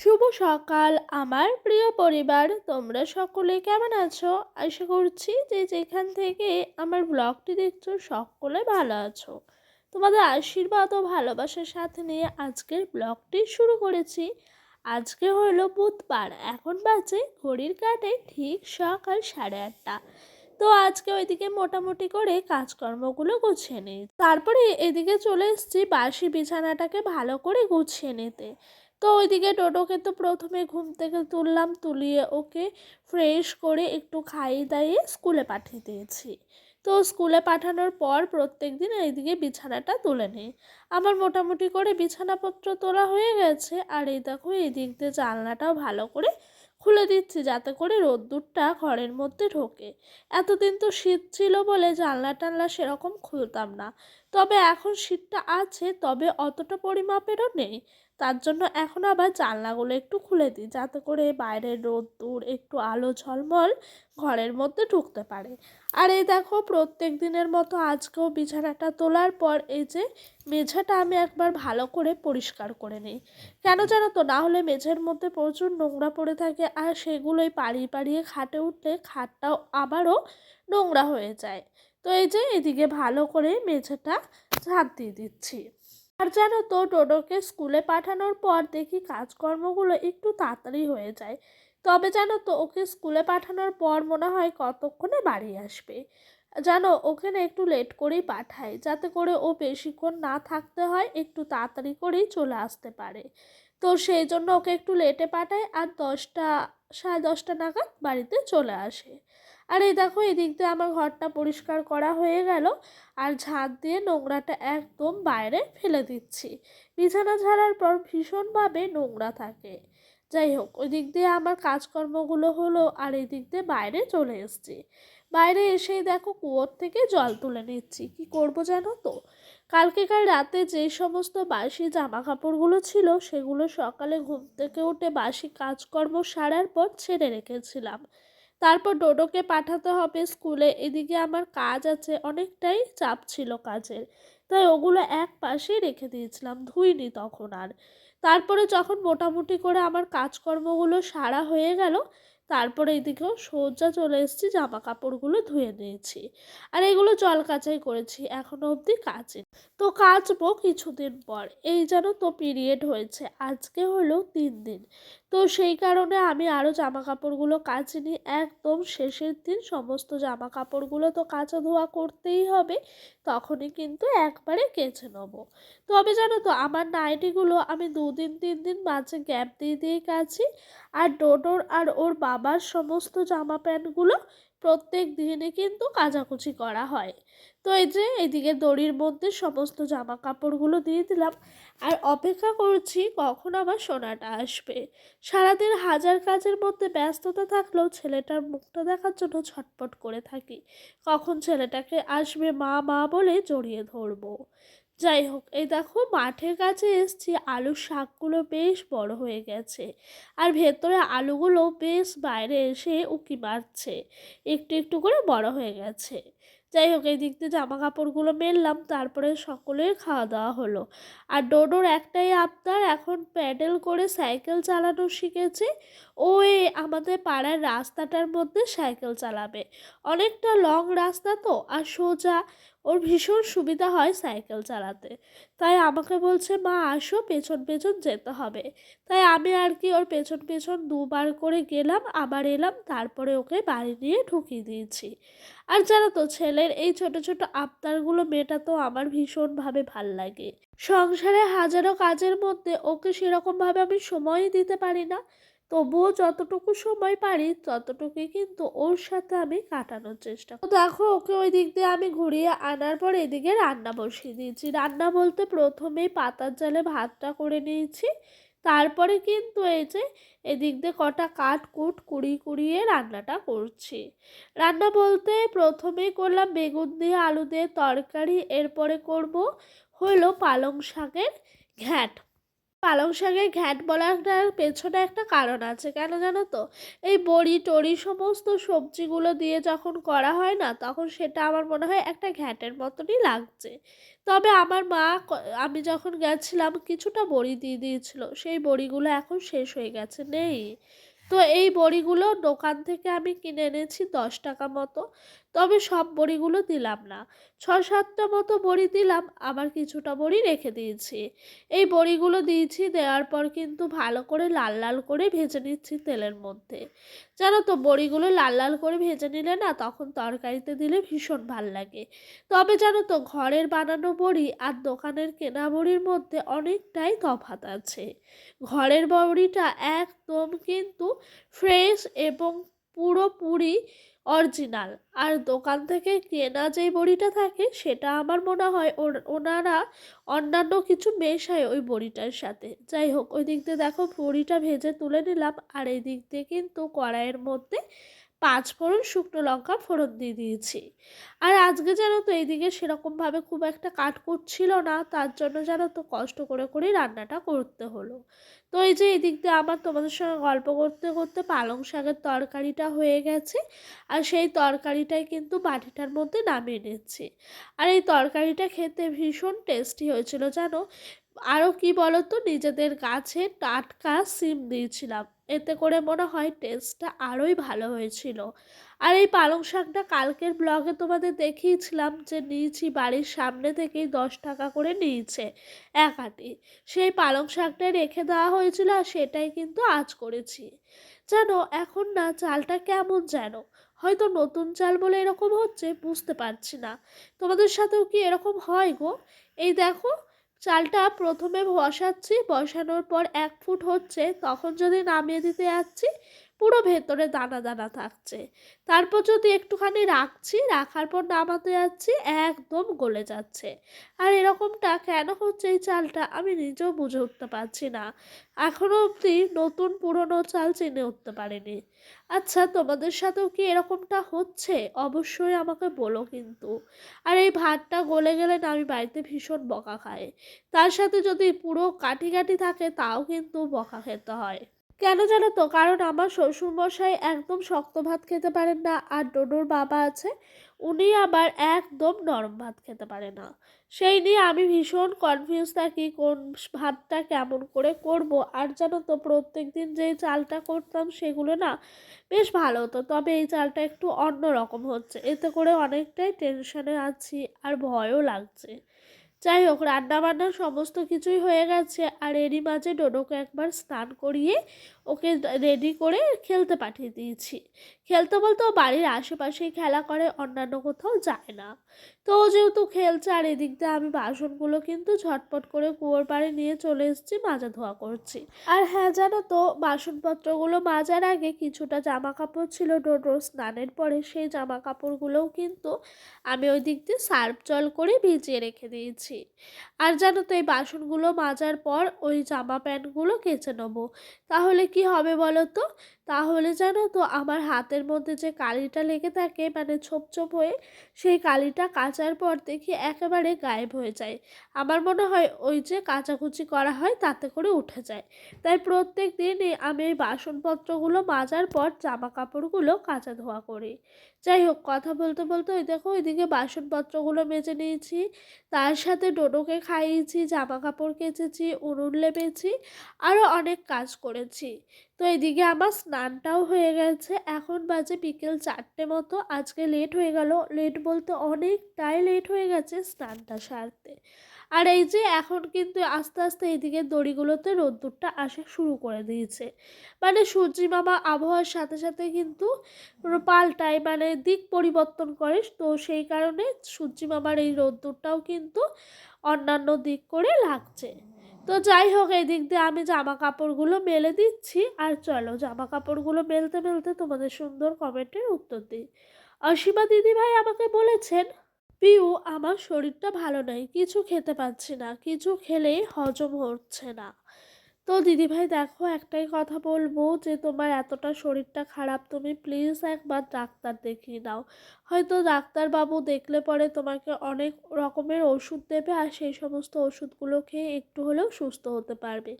শুভ সকাল আমার প্রিয় পরিবার, তোমরা সকলে কেমন আছো? আশা করছি যে যেখান থেকে আমার ব্লগটি দেখছো সকলে ভালো আছো। তোমাদের আশীর্বাদ ও ভালোবাসার সাথে নিয়ে আজকের ব্লগটি শুরু করেছি। আজকে হলো বুধবার, এখন বাজে ঘড়ির কাঁটায় ঠিক সকাল 8:30। তো আজকে ওইদিকে মোটামুটি করে কাজকর্মগুলো গুছিয়ে নিই, তারপরে এদিকে চলে এসেছি বাসি বিছানাটাকে ভালো করে গুছিয়ে নিতে। তো ওইদিকে টোটোকে তো প্রথমে ঘুম থেকে তুললাম, তুলিয়ে ওকে ফ্রেশ করে একটু খাইয়ে দাইয়ে স্কুলে পাঠিয়ে দিয়েছি। তো স্কুলে পাঠানোর পর প্রত্যেক দিন এইদিকে বিছানাটা তুলে নিই। আমার মোটামুটি করে বিছানাপত্র তোলা হয়ে গেছে। আর এই দেখো এই দিক দিয়ে জানলাটাও ভালো করে খুলে দিচ্ছি যাতে করে রোদ্দুরটা ঘরের মধ্যে ঢোকে। এতদিন তো শীত ছিল বলে জানলা টানলা সেরকম খুলতাম না, তবে এখন শীতটা আছে, তবে অতটা পরিমাপেরও নেই। তার জন্য এখন আবার জানলাগুলো একটু খুলে দিই যাতে করে বাইরের রোদ্দুর একটু আলো ঝলমল ঘরের মধ্যে ঢুকতে পারে। আর এই দেখো প্রত্যেক দিনের মতো আজকেও বিছানাটা তোলার পর এই যে মেঝেটা আমি একবার ভালো করে পরিষ্কার করে নিই। কেন জানো তো, না হলে মেঝের মধ্যে প্রচুর নোংরা পড়ে থাকে, আর সেগুলোই পাড়িয়ে পাড়িয়ে খাটে উঠলে খাটটাও আবারও নোংরা হয়ে যায়। তো এই যে এদিকে ভালো করে মেঝেটা ঝাঁট দিয়ে দিচ্ছি। আর জানো তো, টোটোকে স্কুলে পাঠানোর পর দেখি কাজকর্মগুলো একটু তাড়াতাড়ি হয়ে যায়। তবে জানো তো, ওকে স্কুলে পাঠানোর পর মনে হয় কতক্ষণে বাড়ি আসবে। জানো, ওখানে একটু লেট করেই পাঠাই যাতে করে ও বেশিক্ষণ না থাকতে হয়, একটু তাড়াতাড়ি করেই চলে আসতে পারে। তো সেই জন্য ওকে একটু লেটে পাঠাই, আর 10টা 10:30 নাগাদ বাড়িতে চলে আসে। আর এই দেখো এদিক দিয়ে আমার ঘরটা পরিষ্কার করা হয়ে গেল, আর ঝাঁট দিয়ে নোংরাটা একদম বাইরে ফেলে দিচ্ছি। বিছানা ঝাড়ার পর ভীষণভাবে নোংরা থাকে। যাই হোক, ওই দিক দিয়ে আমার কাজকর্মগুলো হলো, আর এই দিক দিয়ে বাইরে চলে এসেছি। বাইরে এসেই দেখো কুয়োর থেকে জল তুলে নিচ্ছি। কি করব জানো তো, কাল রাতে যে সমস্ত বাসি জামা কাপড়গুলো ছিল সেগুলো সকালে ঘুম থেকে উঠে বাসি কাজকর্ম সারার পর ছেড়ে রেখেছিলাম। তারপর ডোডোকে পাঠাতে হবে স্কুলে, এদিকে আমার কাজ আছে, অনেকটাই চাপ ছিল কাজের, তাই ওগুলো এক পাশেই রেখে দিয়েছিলাম, ধুইনি তখন আর। তারপরে যখন মোটামুটি করে আমার কাজকর্মগুলো সারা হয়ে গেল, তারপরে এদিকেও সোজা চলে এসেছি, জামা কাপড়গুলো ধুয়ে নিয়েছি। আর এগুলো জল কাচাই করেছি, এখনো অবধি কাচে। তো কাচবো কিছুদিন পর। এই জানো তো পিরিয়ড হয়েছে, আজকে হলো 3 দিন। তো সেই কারণে আমি আরও জামা কাপড়গুলো কাচিনি, একদম শেষের দিন সমস্ত জামা কাপড়গুলো তো কাচা ধোয়া করতেই হবে, তখনই কিন্তু একবারে কেচে নেবো। তবে জানো তো, আমার নাইটিগুলো আমি 2 দিন 3 দিন মাঝে গ্যাপ দিয়ে দিয়েই কাচি। আর ডোডোর আর ওর বাবার সমস্ত জামা প্যান্টগুলো প্রত্যেক দিনই কিন্তু কাচাকুচি করা হয়। তো এই যে এদিকে দড়ির মধ্যে সমস্ত জামা কাপড়গুলো দিয়ে দিলাম, আর অপেক্ষা করছি কখন আমার সোনাটা আসবে। সারাদিন হাজার কাজের মধ্যে ব্যস্ততা থাকলেও ছেলেটার মুখটা দেখার জন্য ছটপট করে থাকি, কখন ছেলেটাকে আসবে মা মা বলে জড়িয়ে ধরবো। যাই হোক, এই দেখো মাঠের কাছে এসছি, আলুর শাকগুলো বেশ বড় হয়ে গেছে, আর ভেতরে আলুগুলো বেশ বাইরে এসে উকি মারছে, একটু একটু করে বড় হয়ে গেছে। যাই হোক, এই দিক দিয়ে জামা কাপড়গুলো মেললাম, তারপরে সকলের খাওয়া দাওয়া হলো। আর ডোডোর একটাই আবদার, এখন প্যাডেল করে সাইকেল চালানো শিখেছে। ও আমাদের পাড়ার রাস্তাটার মধ্যে সাইকেল চালাবে, অনেকটা লং রাস্তা তো, আর সোজা, ওর ভীষণ সুবিধা হয় সাইকেল চালাতে। তাই আমাকে বলছে মা আসো, পেছন পেছন যেতে হবে। তাই আমি আর কি ওর পেছন পেছন 2বার করে গেলাম, আবার এলাম, তারপরে ওকে বাড়ি নিয়ে ঢুকিয়ে দিয়েছি। আর জানো তো, ছেলের এই ছোট ছোট আবদারগুলো মেটাতেও আমার ভীষণভাবে ভাল লাগে। সংসারে হাজারো কাজের মধ্যে ওকে সেরকমভাবে আমি সময়ই দিতে পারি না, তবুও যতটুকু সময় পারি ততটুকুই কিন্তু ওর সাথে আমি কাটানোর চেষ্টা করি। তো দেখো, ওকে ওই দিক দিয়ে আমি ঘুরিয়ে আনার পর এদিকে রান্না বসিয়ে দিয়েছি। রান্না বলতে প্রথমেই পাতার জালে ভাতটা করে নিয়েছি, তারপরে কিন্তু এই যে এদিক দিয়ে কটা কাঠ কুট কুড়িয়ে রান্নাটা করছি। রান্না বলতে প্রথমেই করলাম বেগুন দিয়ে আলু দিয়ে তরকারি, এরপরে করব হলো পালং শাকের ঘ্যাঁট। পালং শাকের ঘ্যাট বলাটার পেছনে একটা কারণ আছে, কেন জানো তো? এই বড়ি টড়ি সমস্ত সবজিগুলো দিয়ে যখন করা হয় না, তখন সেটা আমার মনে হয় একটা ঘ্যাটের মতনই লাগছে। তবে আমার মা আমি যখন গেছিলাম কিছুটা বড়ি দিয়ে দিয়েছিল, সেই বড়িগুলো এখন শেষ হয়ে গেছে, নেই। তো এই বড়িগুলো দোকান থেকে আমি কিনে এনেছি 10 টাকা মতো। তবে সব বড়িগুলো দিলাম না, 6-7টা মতো বড়ি দিলাম, আবার কিছুটা বড়ি রেখে দিয়েছি। এই বড়িগুলো দিয়েছি, দেওয়ার পর কিন্তু ভালো করে লাল লাল করে ভেজে নিচ্ছি তেলের মধ্যে। জানো তো, বড়িগুলো লাল লাল করে ভেজে নিলে না, তখন তরকারিতে দিলে ভীষণ ভাল লাগে। তবে জানো তো, ঘরের বানানো বড়ি আর দোকানের কেনা বড়ির মধ্যে অনেকটাই তফাৎ আছে। ঘরের বড়িটা একদম কিন্তু ফ্রেশ এবং পুরোপুরি অরিজিনাল। আর দোকান থেকে কেনা যেই বড়িটা থাকে, সেটা আমার মনে হয় ওনারা অন্যান্য কিছু মেশায় ওই বড়িটার সাথে। যাই হোক, ওই দিক দিয়ে দেখো বড়িটা ভেজে তুলে নিলাম, আর এই দিক দিয়ে কিন্তু কড়াইয়ের মধ্যে 5 ফোড়ন শুকনো লঙ্কা ফোড়ন দিয়ে দিয়েছি। আর আজকে জানো তো, এইদিকে সেরকমভাবে খুব একটা কাটকুট ছিল না, তার জন্য জানো তো কষ্ট করে করেই রান্নাটা করতে হলো। তো এই যে এদিক দিয়ে আমার তোমাদের সঙ্গে গল্প করতে করতে পালং শাকের তরকারিটা হয়ে গেছে, আর সেই তরকারিটাই কিন্তু বাটিটার মধ্যে নামিয়ে নিচ্ছি। আর এই তরকারিটা খেতে ভীষণ টেস্টি হয়েছিল জানো। আরও কি বলো তো, নিজেদের গাছে টাটকা সিম দিয়েছিলাম, এতে করে মনে হয় টেস্টটা আরোই ভালো হয়েছিল। আর এই পালং শাকটা কালকের ব্লগে তোমাদের দেখিয়েছিলাম যে নিয়েছি, বাড়ির সামনে থেকেই 10 টাকা করে নিয়েছে এক আঁটি। সেই পালং শাকটা রেখে দেওয়া হয়েছিল, আর সেটাই কিন্তু আজ করেছি। জানো, এখন না চালটা কেমন যেন, হয়তো নতুন চাল বলে এরকম হচ্ছে, বুঝতে পারছি না। তোমাদের সাথেও কি এরকম হয় গো? এই দেখো, চালটা প্রথমে বসাচ্ছি, বসানোর পর 1 ফুট হচ্ছে, তখন যদি নামিয়ে দিতে যাচ্ছি, পুরো ভেতরে দানা দানা থাকছে। তারপর যদি একটুখানি রাখছি, রাখার পর নামাতে যাচ্ছি, একদম গলে যাচ্ছে। আর এরকমটা কেন হচ্ছে এই চালটা, আমি নিজেও বুঝে উঠতে পারছি না। এখনো অবধি নতুন পুরনো চাল চিনে উঠতে পারিনি। আচ্ছা, তোমাদের সাথেও কি এরকমটা হচ্ছে? অবশ্যই আমাকে বলো কিন্তু। আর এই ভাতটা গলে গেলে না, আমি বাড়িতে ভীষণ বকা খাই। তার সাথে যদি পুরো কাঠি কাঠি থাকে, তাও কিন্তু বকা খেতে হয়। কেন জানো তো? কারণ আমার শ্বশুরমশাই একদম শক্ত ভাত খেতে পারেন না, আর ডোডোর বাবা আছে, উনি আবার একদম নরম ভাত খেতে পারে না। সেই নিয়ে আমি ভীষণ কনফিউজ থাকি কোন ভাতটা কেমন করে করব। আর জানো তো, প্রত্যেক দিন যেই চালটা করতাম সেগুলো না বেশ ভালো হতো, তবে এই চালটা একটু অন্য রকম হচ্ছে, এতে করে অনেকটাই টেনশনে আছি আর ভয়ও লাগছে। যাই হোক, রান্নাবান্না সমস্ত কিছুই হয়ে গেছে, আর এরই মাঝে ডোডোকে একবার স্নান করিয়ে ওকে রেডি করে খেলতে পাঠিয়ে দিয়েছি। খেলতে বলতে ও বাড়ির আশেপাশেই খেলা করে, অন্যান্য কোথাও যায় না। তো ও যেহেতু খেলছে, আর এদিক দিয়ে আমি বাসনগুলো কিন্তু ঝটপট করে কুয়োর পাড়ে নিয়ে চলে এসেছি, মাজা ধোয়া করছি। আর হ্যাঁ, জানো তো, বাসনপত্রগুলো মাজার আগে কিছুটা জামা কাপড় ছিল ডোডোর স্নানের পরে, সেই জামা কাপড়গুলোও কিন্তু আমি ওই দিক দিয়ে সার্ফ জল করে ভিজিয়ে রেখে দিয়েছি। আর জানো তো, এই বাসনগুলো মাজার পর ওই জামা প্যান্টগুলো কেচে নেবো। তাহলে কি হবে বলো তো? তাহলে জানো তো, আমার হাতের মধ্যে যে কালিটা লেগে থাকে, মানে ছোপ ছোপ হয়ে, সেই কালিটা কাচার পর দেখি একেবারে গায়েব হয়ে যায়। আমার মনে হয় ওই যে কাচাকুচি করা হয়, তাতে করে উঠে যায়। তাই প্রত্যেক দিনই আমি এই বাসনপত্রগুলো মাজার পর জামা কাপড়গুলো কাচা ধোয়া করি। যাই হোক, কথা বলতে বলতে ওই দেখো, ওইদিকে বাসনপত্রগুলো মেজে নিয়েছি, তার সাথে ডোডোকে খাইয়েছি, জামা কাপড় কেচেছি, উনুন লেপেছি, আরও অনেক কাজ করেছি। তো এদিকে আমার স্নানটাও হয়ে গেছে, এখন বাজে বিকেল 4টে মতো। আজকে লেট হয়ে গেল, লেট বলতে অনেকটাই লেট হয়ে গেছে স্নানটা সারতে। আর এই যে এখন কিন্তু আস্তে আস্তে এইদিকে দড়িগুলোতে রোদ্দুরটা আসা শুরু করে দিয়েছে, মানে সূর্যি মামা আবহাওয়ার সাথে সাথে কিন্তু পাল্টায়, মানে দিক পরিবর্তন করে, তো সেই কারণে সূর্যি মামার এই রোদ্দুরটাও কিন্তু অন্যান্য দিক করে লাগছে। তো যাই হোক, এই দিক দিয়ে আমি জামা কাপড়গুলো মেলে দিচ্ছি, আর চলো জামা কাপড়গুলো মেলতে মেলতে তোমাদের সুন্দর কমেন্টের উত্তর দিই। অসীমা দিদিভাই আমাকে বলেছেন, পিউ, আমার শরীরটা ভালো নয়, কিছু খেতে পাচ্ছি না, কিছু খেলেই হজম হচ্ছে না। তো দিদিভাই দেখো, একটাই কথা বলবো যে তোমার এতটা শরীরটা খারাপ, তুমি প্লিজ একবার ডাক্তার দেখিয়ে নাও। হয়তো ডাক্তারবাবু দেখলে পরে তোমাকে অনেক রকমের ওষুধ দেবে, আর সেই সমস্ত ওষুধগুলো খেয়ে একটু হলেও সুস্থ হতে পারবে।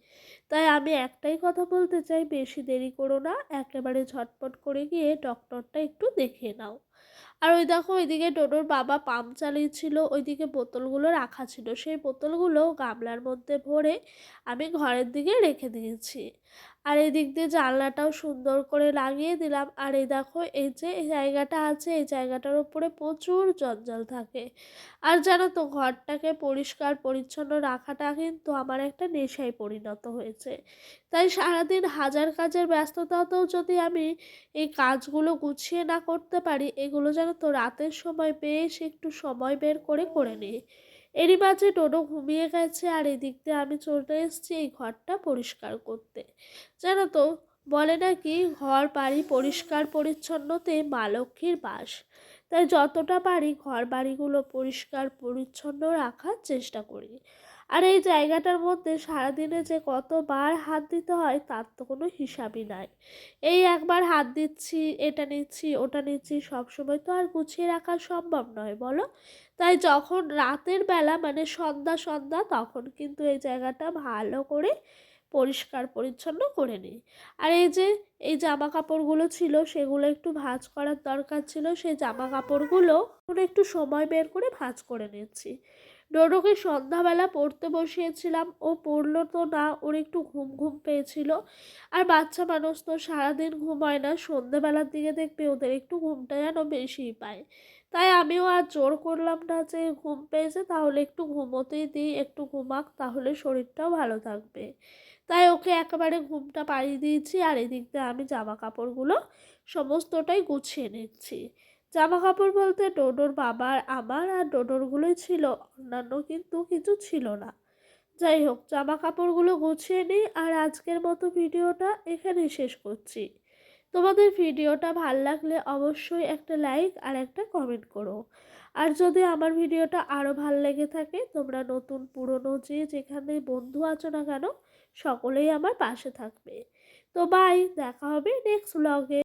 তাই আমি একটাই কথা বলতে চাই, বেশি দেরি করো না, একেবারে ঝটপট করে গিয়ে ডক্টরটা একটু দেখিয়ে নাও। আর ওই দেখো, ওইদিকে ডোডোর বাবা পাম্প চালিয়েছিল, ওইদিকে বোতলগুলো রাখা ছিল, সেই বোতলগুলো গামলার মধ্যে ভরে আমি ঘরের দিকে রেখে দিয়েছি। আর এই দিক দিয়ে জানলাটাও সুন্দর করে লাগিয়ে দিলাম। আর এই দেখো, এই যে এই জায়গাটা আছে, এই জায়গাটার উপরে প্রচুর জঞ্জাল থাকে। আর জানো তো, ঘরটাকে পরিষ্কার পরিচ্ছন্ন রাখাটা কিন্তু আমার একটা নেশায় পরিণত হয়েছে। তাই সারাদিন হাজার কাজের ব্যস্ততাতেও যদি আমি এই কাজগুলো গুছিয়ে না করতে পারি, এগুলো যেন তো রাতের সময় বেশ একটু সময় বের করে করে নিই। এরই মাঝে ডোডো ঘুমিয়ে গেছে, আর এদিক দিয়ে আমি চলে এসেছি এই ঘরটা পরিষ্কার করতে। জানো তো, বলে নাকি ঘর বাড়ি পরিষ্কার পরিচ্ছন্নতে মা লক্ষ্মীর বাস। তাই যতটা পারি ঘর বাড়িগুলো পরিষ্কার পরিচ্ছন্ন রাখার চেষ্টা করি। আর এই জায়গাটার মধ্যে সারাদিনে যে কতবার হাত দিতে হয় তার তো কোনো হিসাবই নাই। এই একবার হাত দিচ্ছি, এটা নিচ্ছি ওটা নিচ্ছি, সবসময় তো আর গুছিয়ে রাখা সম্ভব নয় বলো। তাই যখন রাতের বেলা মানে সন্ধ্যা সন্ধ্যা, তখন কিন্তু এই জায়গাটা ভালো করে পরিষ্কার পরিচ্ছন্ন করে নিই। আর এই যে এই জামা কাপড়গুলো ছিল, সেগুলো একটু ভাঁজ করার দরকার ছিল, সেই জামা কাপড়গুলো একটু সময় বের করে ভাঁজ করে নিচ্ছি। ডোডোকে সন্ধ্যাবেলা পড়তে বসিয়েছিলাম, ও পড়লো তো না, ওর একটু ঘুম ঘুম পেয়েছিল। আর বাচ্চা মানুষ তো সারাদিন ঘুমায় না, সন্ধ্যেবেলার দিকে দেখবে ওদের একটু ঘুমটা যেন বেশিই পায়। তাই আমিও আর জোর করলাম না যে ঘুম পেয়েছে তাহলে একটু ঘুমোতেই দিই, একটু ঘুমাক, তাহলে শরীরটাও ভালো থাকবে। তাই ওকে একেবারে ঘুমটা পাড়িয়ে দিয়েছি। আর এদিক দিয়ে আমি জামা কাপড়গুলো সমস্তটাই গুছিয়ে নিচ্ছি। জামা কাপড় বলতে ডোডোর বাবার, আমার আর ডোডোরগুলোই ছিল, অন্যান্য কিন্তু কিছু ছিল না। যাই হোক, জামা কাপড়গুলো গুছিয়ে নিই। আর আজকের মতো ভিডিওটা এখানেই শেষ করছি। তোমাদের ভিডিওটা ভাল লাগলে অবশ্যই একটা লাইক আর একটা কমেন্ট করো। আর যদি আমার ভিডিওটা আরও ভাল লেগে থাকে, তোমরা নতুন পুরনো যে যেখানে বন্ধু আছো না কেন, সকলেই আমার পাশে থাকবে। তো বাই, দেখা হবে নেক্সট ব্লগে।